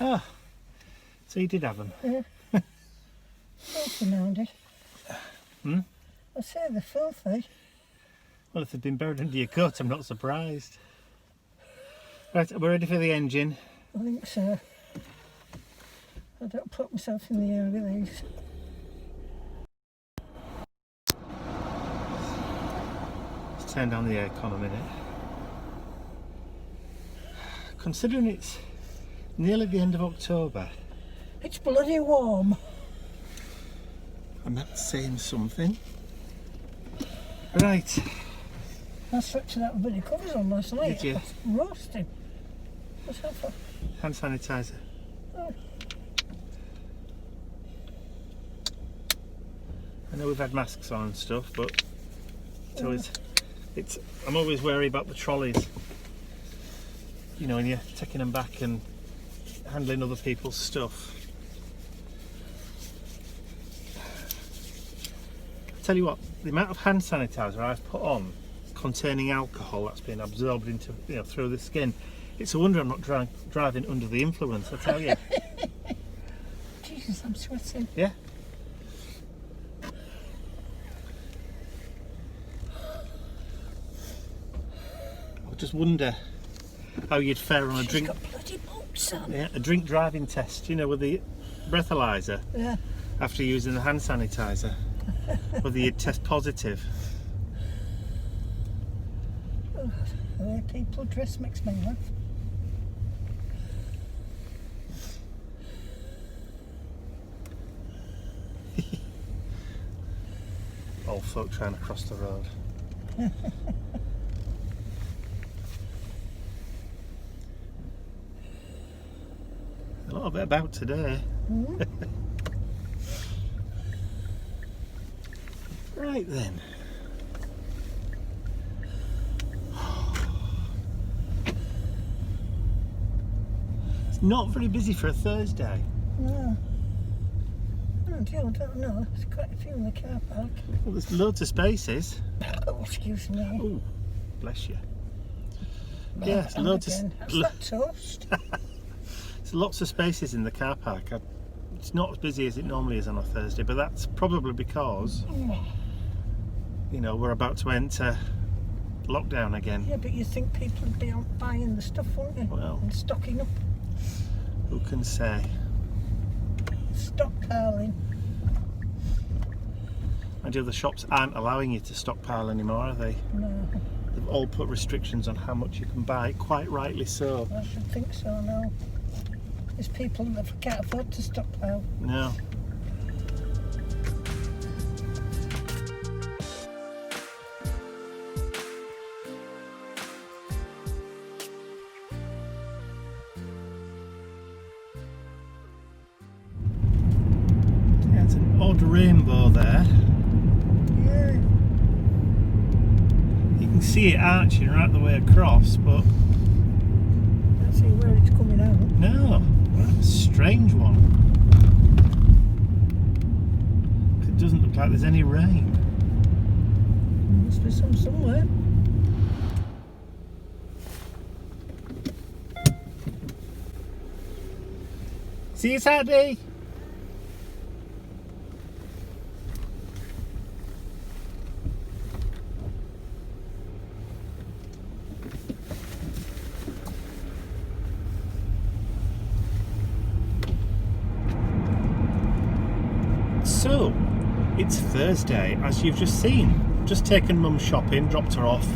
Ah, so you did have them? Yeah. Filthy mounted. Hmm? I say they're filthy. Well, if they've been buried under your coat, I'm not surprised. Right, we're ready for the engine. I think so. I don't put myself in the air with these. Let's turn down the aircon a minute. Considering it's nearly the end of October. It's bloody warm. And that's saying something. Right. I stretched that bloody covers on last night. Did you? I was roasting. What's that for? Hand sanitizer. Oh. I know we've had masks on and stuff, but it's I'm always wary about the trolleys. You know, when you're taking them back and handling other people's stuff. I tell you what, the amount of hand sanitizer I've put on containing alcohol that's been absorbed into, you know, through the skin, it's a wonder I'm not driving under the influence, I tell you. Jesus, I'm sweating. Yeah. I just wonder how you'd fare on a drink. Got bloody boots on. Yeah, a drink driving test, you know, with the breathalyzer. Yeah. After using the hand sanitizer, whether you'd test positive. Oh, the way people dress makes me laugh. Old folk trying to cross the road. A little bit about today. Mm. Right then. It's not very busy for a Thursday. No. Oh dear, I don't know. There's quite a few in the car park. Well, there's loads of spaces. Oh, excuse me. Oh, bless you. Oh, Yes, and loads again. of. That's that toast. There's lots of spaces in the car park. It's not as busy as it normally is on a Thursday, but that's probably because, you know, we're about to enter lockdown again. Yeah, but you think people would be out buying the stuff, wouldn't you? Well. And stocking up. Who can say? Stockpiling. And the other shops aren't allowing you to stockpile anymore, are they? No, They've all put restrictions on how much you can buy, quite rightly so. I should think so now. There's people that can't afford to stockpile. No. Yeah, it's an odd rainbow there. Yeah. You can see it arching right the way across, but Can't see where it's coming out. no, that's a strange one. It doesn't look like there's any rain. Must be some somewhere. See you Saturday. So, it's Thursday, as you've just seen. Just taken Mum shopping, dropped her off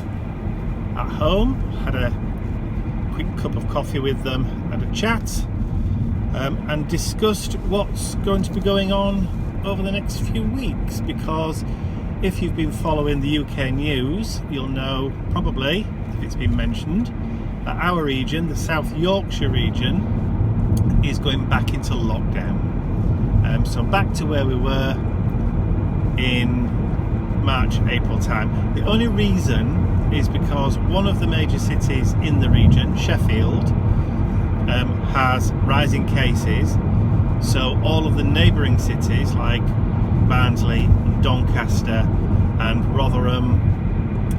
at home, had a quick cup of coffee with them, had a chat, and discussed what's going to be going on over the next few weeks, because if you've been following the UK news, you'll know probably, if it's been mentioned, that our region, the South Yorkshire region, is going back into lockdown. So back to where we were in March, April time. The only reason is because one of the major cities in the region, Sheffield, has rising cases. So all of the neighbouring cities like Barnsley, and Doncaster and Rotherham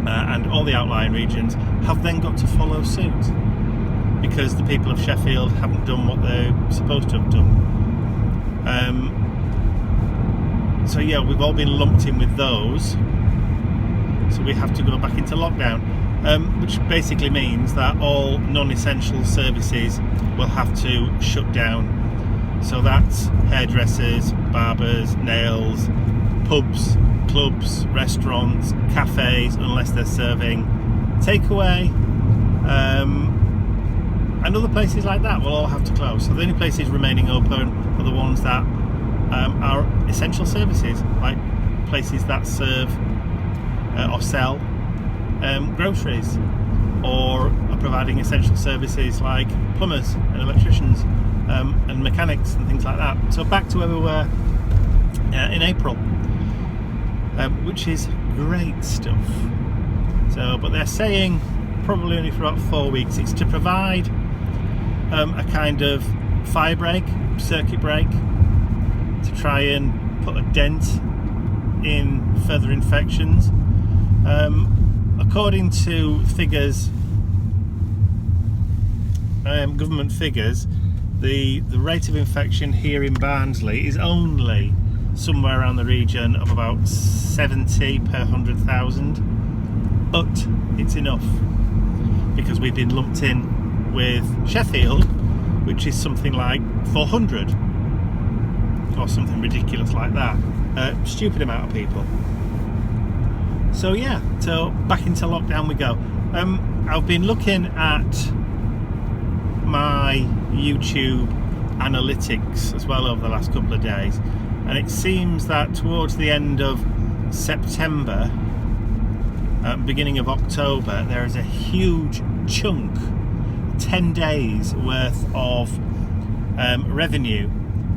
and all the outlying regions have then got to follow suit. because the people of Sheffield haven't done what they're supposed to have done. So yeah, we've all been lumped in with those, so we have to go back into lockdown, which basically means that all non-essential services will have to shut down. So that's hairdressers, barbers, nails, pubs, clubs, restaurants, cafes, unless they're serving takeaway, and other places like that will all have to close. So the only places remaining open are the ones that are essential services, like places that serve or sell groceries, or are providing essential services like plumbers and electricians and mechanics and things like that. So back to where we were in April, which is great stuff. So, but they're saying probably only for about 4 weeks. It's to provide a kind of fire break, circuit break, to try and put a dent in further infections. According to figures, government figures, the rate of infection here in Barnsley is only somewhere around the region of about 70 per 100,000, but it's enough because we've been lumped in with Sheffield, which is something like 400 or something ridiculous like that. Stupid amount of people. So yeah, so back into lockdown we go. I've been looking at my YouTube analytics as well over the last couple of days, and it seems that towards the end of September, beginning of October, there is a huge chunk, 10 days worth of revenue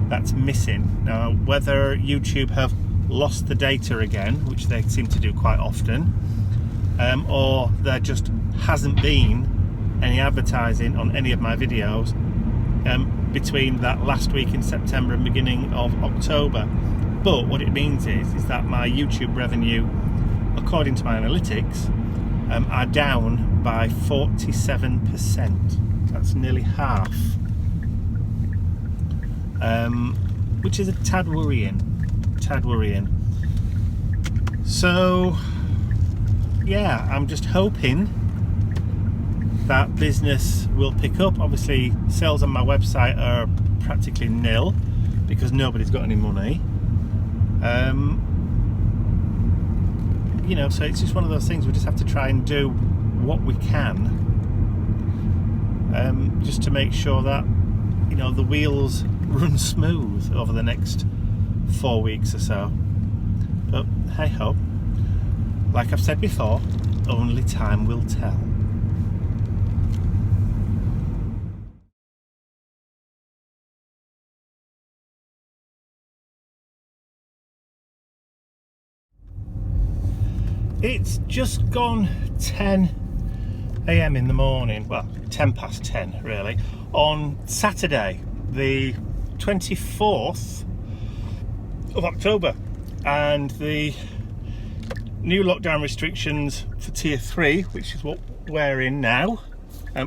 that's missing. Now, whether YouTube have lost the data again, which they seem to do quite often, or there just hasn't been any advertising on any of my videos between that last week in September and beginning of October. But what it means is that my YouTube revenue, according to my analytics, are down by 47%. That's nearly half, which is a tad worrying. So yeah, I'm just hoping that business will pick up. Obviously, sales on my website are practically nil because nobody's got any money. You know, so it's just one of those things. We just have to try and do what we can, just to make sure that, you know, the wheels run smooth over the next 4 weeks or so. But hey ho, like I've said before, only time will tell. It's just gone 10 a.m. in the morning, well 10 past 10 really, on Saturday the 24th of October, and the new lockdown restrictions for tier 3, which is what we're in now,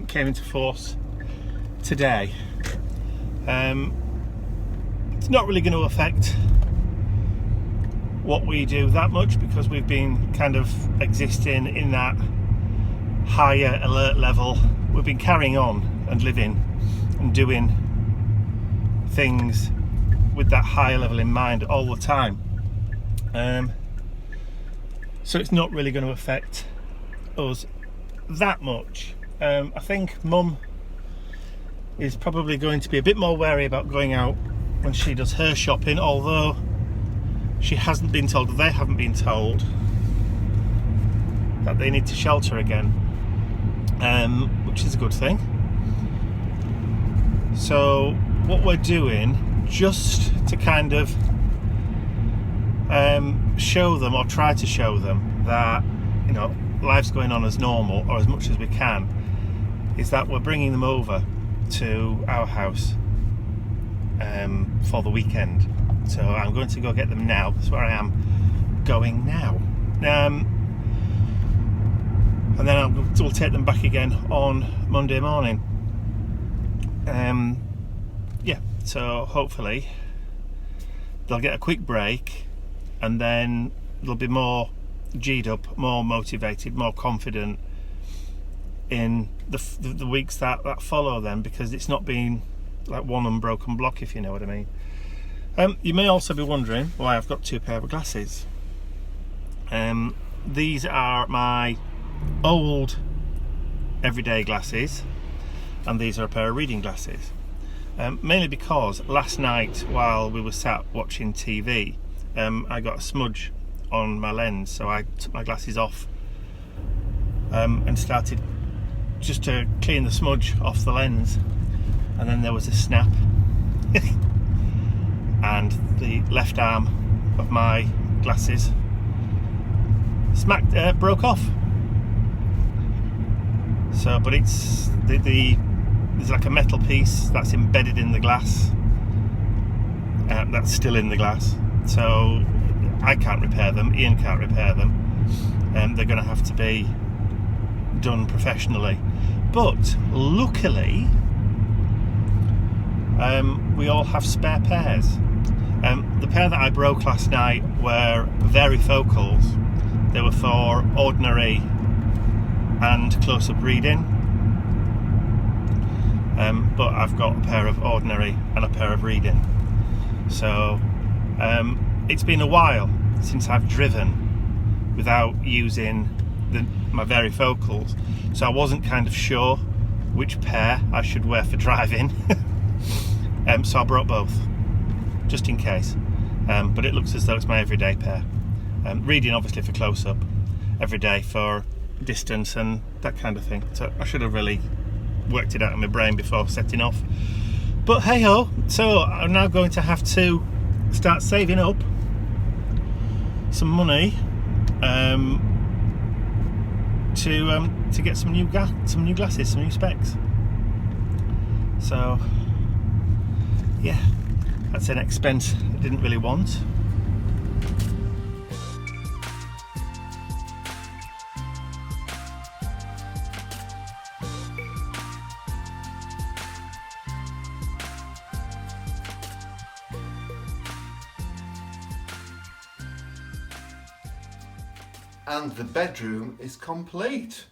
came into force today. It's not really going to affect what we do that much because we've been kind of existing in that higher alert level. We've been carrying on and living and doing things with that higher level in mind all the time. So it's not really going to affect us that much. I think Mum is probably going to be a bit more wary about going out when she does her shopping, although she hasn't been told, or they haven't been told, that they need to shelter again, which is a good thing. So what we're doing, just to kind of show them, or try to show them, that, you know, life's going on as normal, or as much as we can, is that we're bringing them over to our house for the weekend. So I'm going to go get them now. That's where I am going now. And then we'll take them back again on Monday morning. Yeah, so hopefully they'll get a quick break and then they'll be more G'd up, more motivated, more confident in the weeks that follow then, because it's not been like one unbroken block, if you know what I mean. You may also be wondering why I've got two pair of glasses. These are my old everyday glasses, and these are a pair of reading glasses. Mainly because last night while we were sat watching TV, I got a smudge on my lens, so I took my glasses off and started just to clean the smudge off the lens, and then there was a snap and the left arm of my glasses broke off. So, but it's there's like a metal piece that's embedded in the glass, that's still in the glass, so I can't repair them, Ian can't repair them, and they're going to have to be done professionally. But luckily we all have spare pairs. The pair that I broke last night were varifocals. They were for ordinary and close-up reading, but I've got a pair of ordinary and a pair of reading. So it's been a while since I've driven without using my varifocals, so I wasn't kind of sure which pair I should wear for driving. So I brought both just in case, but it looks as though it's my everyday pair. Reading obviously for close-up, every day for distance and that kind of thing. So I should have really worked it out in my brain before setting off, but hey ho. So I'm now going to have to start saving up some money to get some new glasses, some new specs. So yeah, that's an expense I didn't really want. And the bedroom is complete.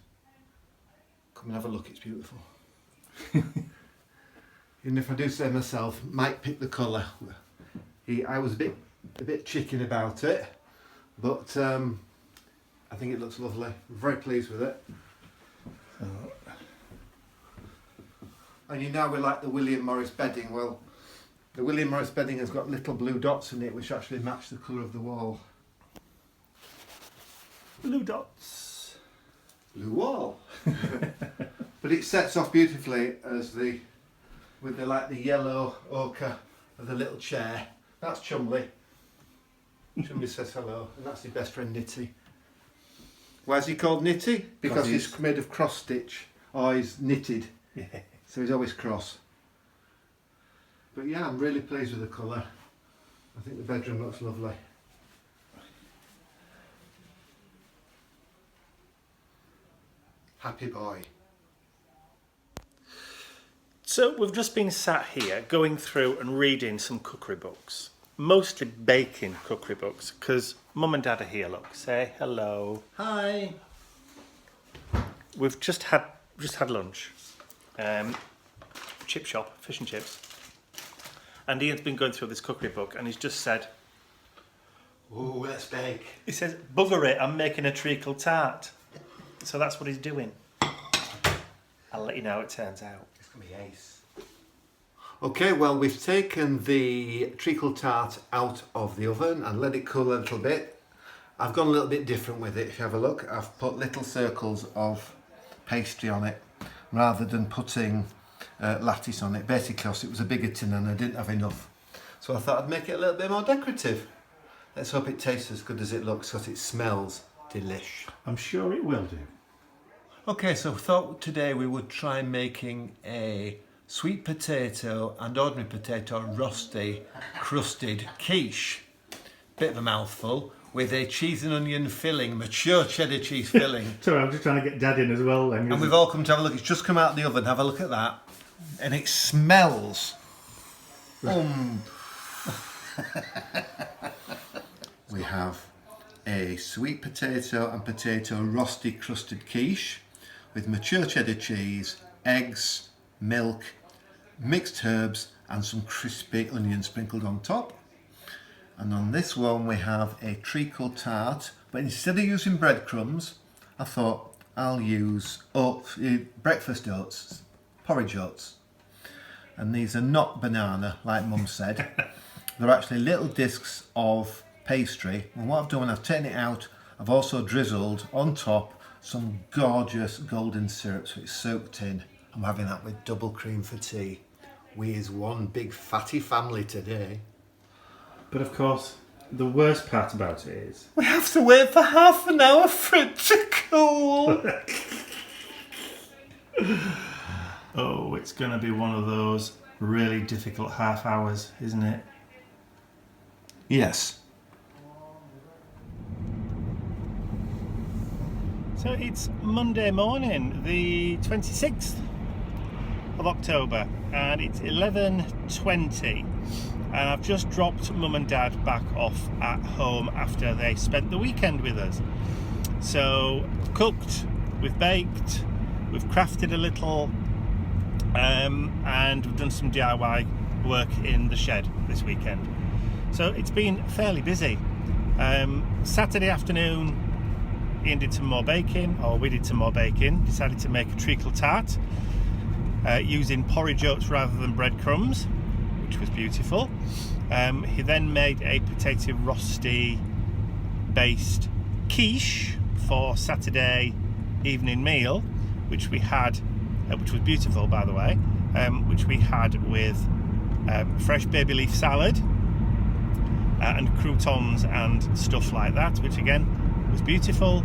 Come and have a look, it's beautiful. Even if I do say myself, might pick the colour. I was a bit chicken about it, but I think it looks lovely. I'm very pleased with it. And you know we like the William Morris bedding. Well, the William Morris bedding has got little blue dots in it which actually match the colour of the wall. Blue dots. Blue wall. But it sets off beautifully as with the yellow ochre of the little chair. That's Chumley. Chumley says hello, and that's his best friend Nitty. Why is he called Nitty? Because he's made of cross stitch, or he's knitted. Yeah. So he's always cross. But yeah, I'm really pleased with the colour. I think the bedroom looks lovely. Happy boy. So we've just been sat here going through and reading some cookery books, mostly baking cookery books, because Mum and Dad are here. Look, say hello. Hi. We've just had lunch, chip shop, fish and chips, and Ian's been going through this cookery book, and he's just said, Ooh, let's bake. he says, bugger it, I'm making a treacle tart. So that's what he's doing. I'll let you know how it turns out. It's going to be ace. Okay, well, we've taken the treacle tart out of the oven and let it cool a little bit. I've gone a little bit different with it. If you have a look, I've put little circles of pastry on it rather than putting lattice on it, basically because it was a bigger tin and I didn't have enough. So I thought I'd make it a little bit more decorative. Let's hope it tastes as good as it looks, because it smells delish. I'm sure it will do. Okay, so I thought today we would try making a sweet potato and ordinary potato rusty crusted quiche. Bit of a mouthful, with a cheese and onion filling, mature cheddar cheese filling. Sorry, I'm just trying to get Dad in as well then. And we've all come to have a look. It's just come out of the oven. Have a look at that. and it smells. We have a sweet potato and potato rosti crusted quiche with mature cheddar cheese, eggs, milk, mixed herbs and some crispy onion sprinkled on top. And on this one we have a treacle tart, but instead of using breadcrumbs, I thought I'll use breakfast oats, porridge oats. And these are not banana, like Mum said. They're actually little discs of pastry. And what I've done when I've taken it out, I've also drizzled on top some gorgeous golden syrup, so it's soaked in. I'm having that with double cream for tea. We is one big fatty family today. But of course, the worst part about it is... we have to wait for half an hour for it to cool. Oh, it's going to be one of those really difficult half hours, isn't it? Yes. So it's Monday morning, the 26th of October, and it's 11:20. And I've just dropped Mum and Dad back off at home after they spent the weekend with us. So we've cooked, we've baked, we've crafted a little, and we've done some DIY work in the shed this weekend. So it's been fairly busy. Saturday afternoon, Ian did some more baking, or we did some more baking, decided to make a treacle tart using porridge oats rather than breadcrumbs, which was beautiful. He then made a potato rosti based quiche for Saturday evening meal, which we had, which was beautiful by the way, which we had with fresh baby leaf salad and croutons and stuff like that, which again was beautiful.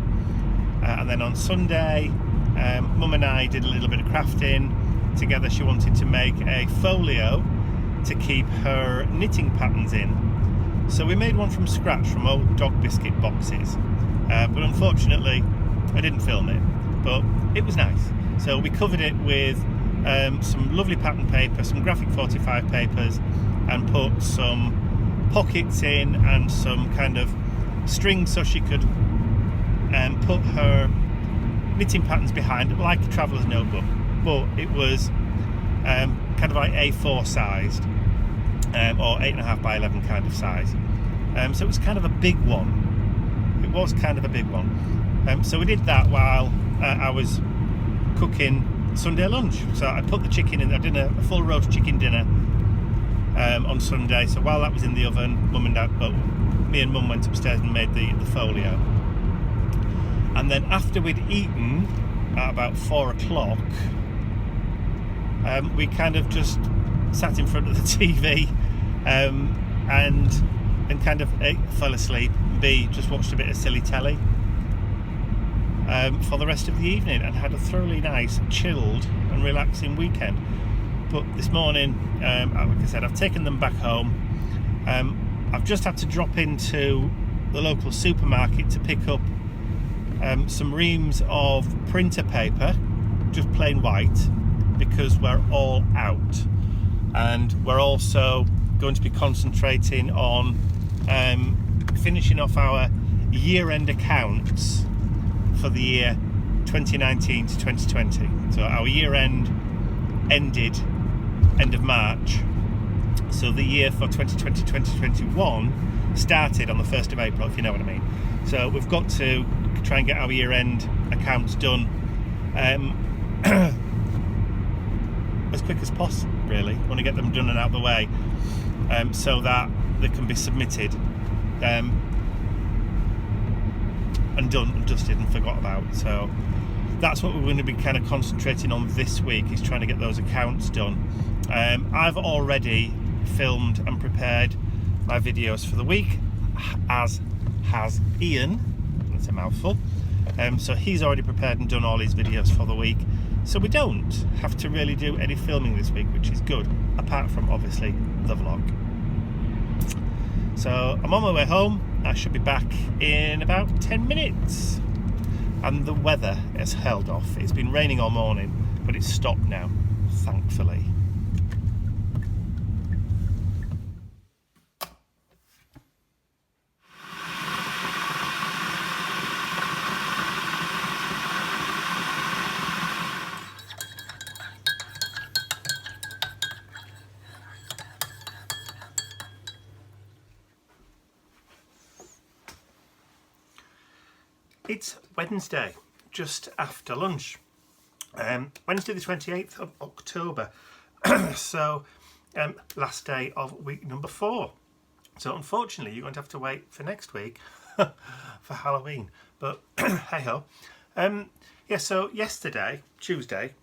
And then on Sunday, Mum and I did a little bit of crafting together. She wanted to make a folio to keep her knitting patterns in, so we made one from scratch from old dog biscuit boxes, but unfortunately I didn't film it, but it was nice. So we covered it with some lovely pattern paper, some graphic 45 papers, and put some pockets in and some kind of string so she could put her knitting patterns behind, like a traveller's notebook, but it was kind of like A4 sized, or 8.5 by 11 kind of size. So it was kind of a big one. It was kind of a big one. So we did that while I was cooking Sunday lunch. So I put the chicken in. I did a full roast chicken dinner on Sunday. So while that was in the oven, Mum and Dad, me and Mum went upstairs and made the folio. And then after we'd eaten at about 4 o'clock, we kind of just sat in front of the TV and kind of A, fell asleep, B, just watched a bit of silly telly for the rest of the evening, and had a thoroughly nice, chilled and relaxing weekend. But this morning, like I said, I've taken them back home. I've just had to drop into the local supermarket to pick up some reams of printer paper, just plain white, because we're all out. And we're also going to be concentrating on finishing off our year-end accounts for the year 2019 to 2020. So our year-end ended end of March. So the year for 2020-2021 started on the 1st of April, if you know what I mean. So we've got to try and get our year-end accounts done as quick as possible, really. Want to get them done and out of the way, so that they can be submitted and done and dusted and forgot about. So that's what we're going to be kind of concentrating on this week, is trying to get those accounts done. I've already filmed and prepared my videos for the week, as has Ian. That's a mouthful. So he's already prepared and done all his videos for the week, so we don't have to really do any filming this week, which is good, apart from obviously the vlog. So I'm on my way home. I should be back in about 10 minutes. And the weather has held off. It's been raining all morning, but it's stopped now, thankfully. It's Wednesday, just after lunch. Wednesday the 28th of October. So, last day of week number 4. So unfortunately you're going to have to wait for next week for Halloween. But hey ho. Yeah, so yesterday, Tuesday,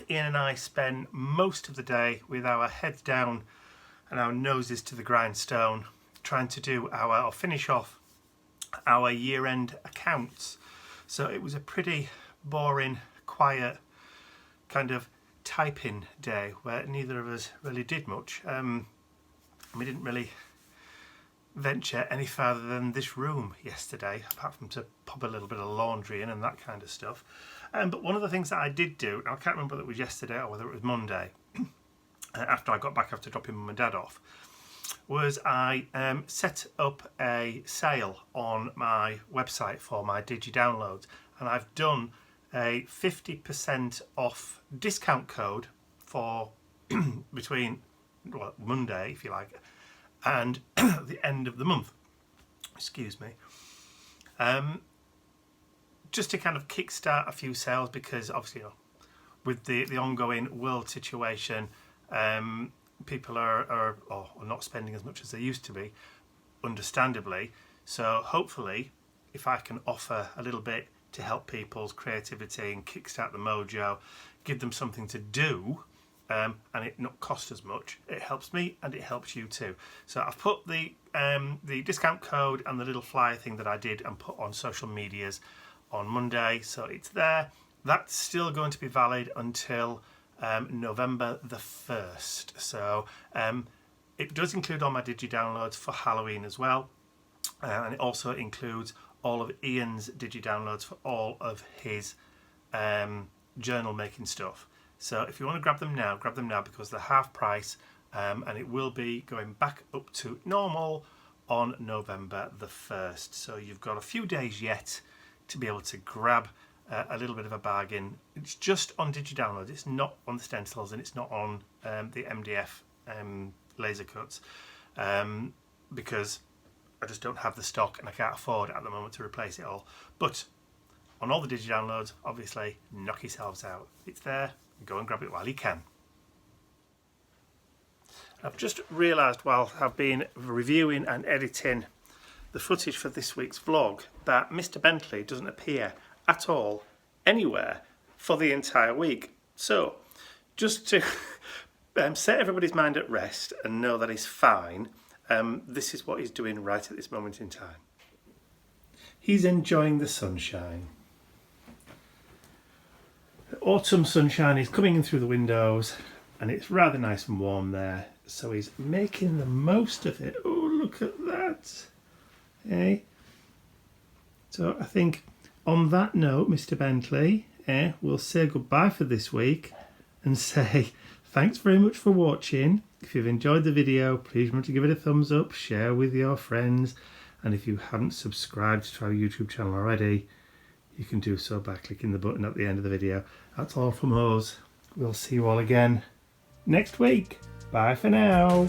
Ian and I spent most of the day with our heads down and our noses to the grindstone trying to do or finish off our year-end accounts. So it was a pretty boring, quiet kind of typing day where neither of us really did much. We didn't really venture any further than this room yesterday, apart from to pop a little bit of laundry in and that kind of stuff. But one of the things that I did do, I can't remember whether it was yesterday or whether it was Monday, after I got back after dropping Mum and Dad off, was I set up a sale on my website for my Digi downloads, and I've done a 50% off discount code for between Monday, if you like, and the end of the month. Excuse me. Just to kind of kickstart a few sales, because obviously, with the ongoing world situation, people are not spending as much as they used to be, understandably. So hopefully, if I can offer a little bit to help people's creativity and kickstart the mojo, give them something to do, and it not cost as much, it helps me and it helps you too. So I've put the discount code and the little flyer thing that I did and put on social medias on Monday, so it's there. That's still going to be valid until November the 1st. So it does include all my Digi downloads for Halloween as well, and it also includes all of Ian's Digi downloads for all of his journal making stuff. So if you want to grab them now because they're half price, and it will be going back up to normal on November the 1st. So you've got a few days yet to be able to grab a little bit of a bargain. It's just on Digi download. It's not on the stencils and it's not on the MDF laser cuts, because I just don't have the stock and I can't afford at the moment to replace it all. But on all the Digi downloads, obviously, knock yourselves out. It's there. Go and grab it while you can. I've just realised while I've been reviewing and editing the footage for this week's vlog that Mr. Bentley doesn't appear at all anywhere for the entire week. So just to set everybody's mind at rest and know that he's fine, this is what he's doing right at this moment in time. He's enjoying the sunshine. The autumn sunshine is coming in through the windows and it's rather nice and warm there, so he's making the most of it. Oh, look at that. Hey. So I think on that note, Mr. Bentley, we'll say goodbye for this week and say thanks very much for watching. If you've enjoyed the video, please remember to give it a thumbs up, share with your friends, and if you haven't subscribed to our YouTube channel already, you can do so by clicking the button at the end of the video. That's all from us. We'll see you all again next week. Bye for now.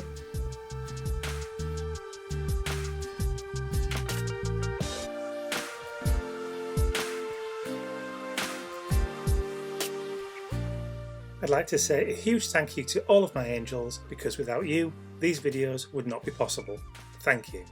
I'd like to say a huge thank you to all of my angels, because without you, these videos would not be possible. Thank you.